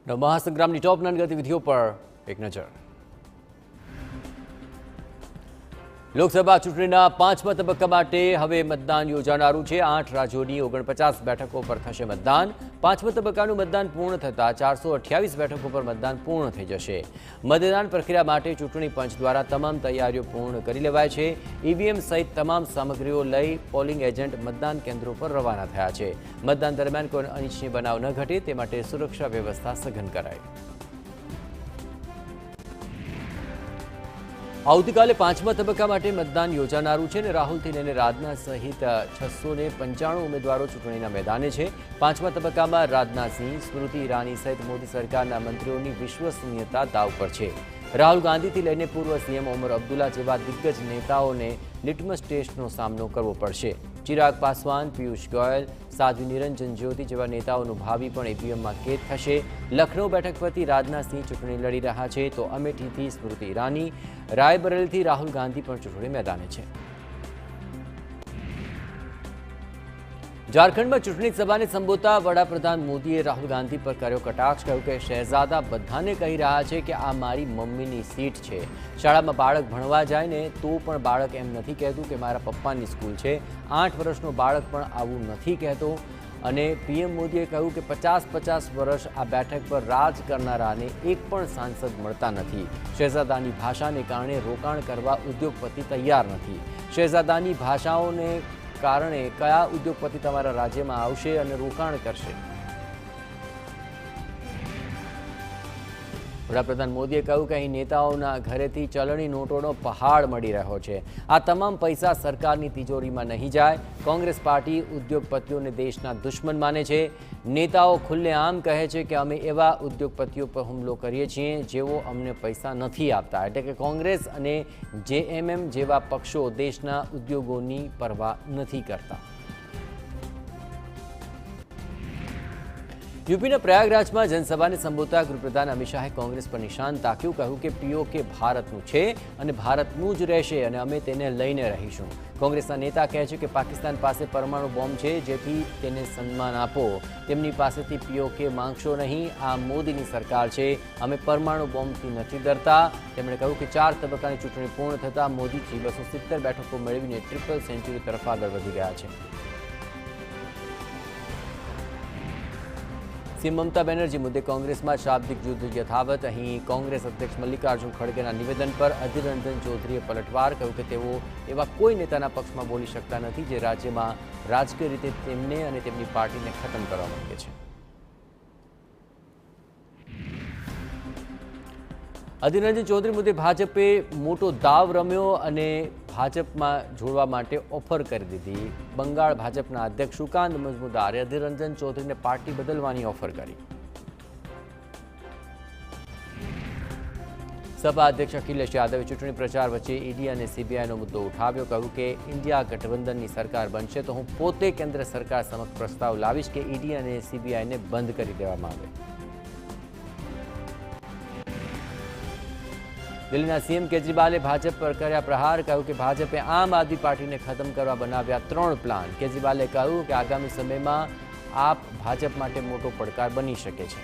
મહાસંગ્રામની ટોપ 9 ગતિવિધિઓ પર એક નજર। લોકસભા ચૂંટણીના 5મા તબક્કા માટે હવે મતદાન યોજાનારું છે। 8 રાજ્યોની 49 બેઠકો પર થશે મતદાન। 5મા તબક્કાનું મતદાન પૂર્ણ થતાં 428 બેઠકો પર મતદાન પૂર્ણ થઈ જશે। મતદાન પ્રક્રિયા માટે ચૂંટણી પંચ દ્વારા તમામ તૈયારીઓ પૂર્ણ કરી લેવાઈ છે। ઈવીએમ સહિત તમામ સામગ્રીઓ લઈ પોલિંગ એજન્ટ મતદાન કેન્દ્રો પર રવાના થયા છે। મતદાન દરમિયાન કોઈ અનિચ્છનીય બનાવ ન ઘટે તે માટે સુરક્ષા વ્યવસ્થા સઘન કરાઈ। આવતીકાલે 5મા તબક્કા માટે મતદાન યોજાનારું છે અને રાહુલથી લઈને રાજનાથ સહિત 695 ઉમેદવારો ચૂંટણીના મેદાને છે। 5મા તબક્કામાં રાજનાથસિંહ, સ્મૃતિ ઈરાની સહિત મોદી સરકારના મંત્રીઓની વિશ્વસનીયતા દાવ પર છે। રાહુલ ગાંધીથી લઈને પૂર્વ સીએમ ઓમર અબ્દુલ્લા જેવા દિગ્ગજ નેતાઓને લિટમસ ટેસ્ટનો સામનો કરવો પડશે। ચિરાગ પાસવાન, પિયુષ ગોયલ, સાધ્વી નિરંજન જ્યોતિ જેવા નેતાઓનું ભાવિ પણ ઈવીએમમાં કેદ થશે। લખનૌ બેઠક પરથી રાજનાથસિંહ ચૂંટણી લડી રહ્યા છે તો અમેઠીથી સ્મૃતિ ઈરાની, રાયબરેલીથી રાહુલ ગાંધી પણ ચૂંટણી મેદાને છે। ઝારખંડમાં ચૂંટણી સભાને સંબોધતા વડાપ્રધાન મોદીએ રાહુલ ગાંધી પર કર્યો કટાક્ષ। કહ્યું કે શહેજાદા બધાને કહી રહ્યા છે કે આ મારી મમ્મીની સીટ છે। શાળામાં બાળક ભણવા જાય ને તો પણ બાળક એમ નથી કહેતું કે મારા પપ્પાની સ્કૂલ છે। 8 વર્ષનો બાળક પણ આવું નથી કહેતો। અને પીએમ મોદીએ કહ્યું કે 50-50 વર્ષ આ બેઠક પર રાજ કરનારાને એક પણ સાંસદ મળતા નથી। શહેજાદાની ભાષાને કારણે રોકાણ કરવા ઉદ્યોગપતિ તૈયાર નથી। શહેજાદાની ભાષાઓને કારણે કયા ઉદ્યોગપતિ તમારા રાજ્યમાં આવશે અને રોકાણ કરશે? વડાપ્રધાન મોદીએ કહ્યું કે અહીં નેતાઓના ઘરેથી ચલણી નોટોનો પહાડ મળી રહ્યો છે। આ તમામ પૈસા સરકારની તિજોરીમાં નહીં જાય। કોંગ્રેસ પાર્ટી ઉદ્યોગપતિઓને દેશના દુશ્મન માને છે। નેતાઓ ખુલ્લેઆમ કહે છે કે અમે એવા ઉદ્યોગપતિઓ પર હુમલો કરીએ છીએ જેઓ અમને પૈસા નથી આપતા। એટલે કે કોંગ્રેસ અને જેએમએમ જેવા પક્ષો દેશના ઉદ્યોગોની પરવા નથી કરતા। यूपीના પ્રયાગરાજમાં જનસભાને સંબોધતા ગૃહપ્રધાન અમિત શાહે કોંગ્રેસ પર નિશાન તાક્યું। કહ્યું કે પીઓકે ભારતનું છે અને ભારતનું જ રહેશે અને અમે તેને લઈને રહીશું। કોંગ્રેસના નેતા કહે છે કે પાકિસ્તાન પાસે પરમાણુ બોમ્બ છે જેથી તેને સન્માન આપો। તેમની પાસેથી પીઓકે માંગશો નહીં। આ મોદીની સરકાર છે, અમે પરમાણુ બોમ્બથી નથી ડરતા। તેમણે કહ્યું કે 4 તબક્કાની ચૂંટણી પૂર્ણ થતાં મોદીજી 270 બેઠકો મેળવીને ટ્રિપલ સેન્ચુરી તરફ આગળ વધી ગયા છે। સીએમ મમતા બેનર્જી મુદ્દે કોંગ્રેસમાં શાબ્દિક યુદ્ધ યથાવત। અહીં કોંગ્રેસ અધ્યક્ષ મલ્લિકાર્જુન ખડગેના નિવેદન પર અધીર રંજન ચૌધરીએ પલટવાર। કહ્યું કે તેઓ એવા કોઈ નેતાના પક્ષમાં બોલી શકતા નથી જે રાજ્યમાં રાજકીય રીતે તેમને અને તેમની પાર્ટીને ખતમ કરવા માંગે છે। અધીર રંજન ચૌધરી મુદ્દે ભાજપે મોટો દાવ રમ્યો અને ભાજપમાં જોડવા માટે ઓફર કરી દીધી। બંગાળ ભાજપના અધ્યક્ષ સુકાંત મજમુદારે અધીર રંજન ચૌધરીને પાર્ટી બદલવાની ઓફર કરી। સપા અધ્યક્ષ અખિલેશ યાદવે ચૂંટણી પ્રચાર વચ્ચે ઈડી અને સીબીઆઈનો મુદ્દો ઉઠાવ્યો। કહ્યું કે ઇન્ડિયા ગઠબંધનની સરકાર બનશે તો હું પોતે કેન્દ્ર સરકાર સમક્ષ પ્રસ્તાવ લાવીશ કે ઈડી અને સીબીઆઈને બંધ કરી દેવામાં આવે। દિલ્હીના સીએમ કેજરીવાલે ભાજપ પર કર્યા પ્રહાર। કહ્યું કે ભાજપે આમ આદમી પાર્ટીને ખતમ કરવા બનાવ્યા 3 પ્લાન। કેજરીવાલે કહ્યું કે આગામી સમયમાં આપ ભાજપ માટે મોટો પડકાર બની શકે છે।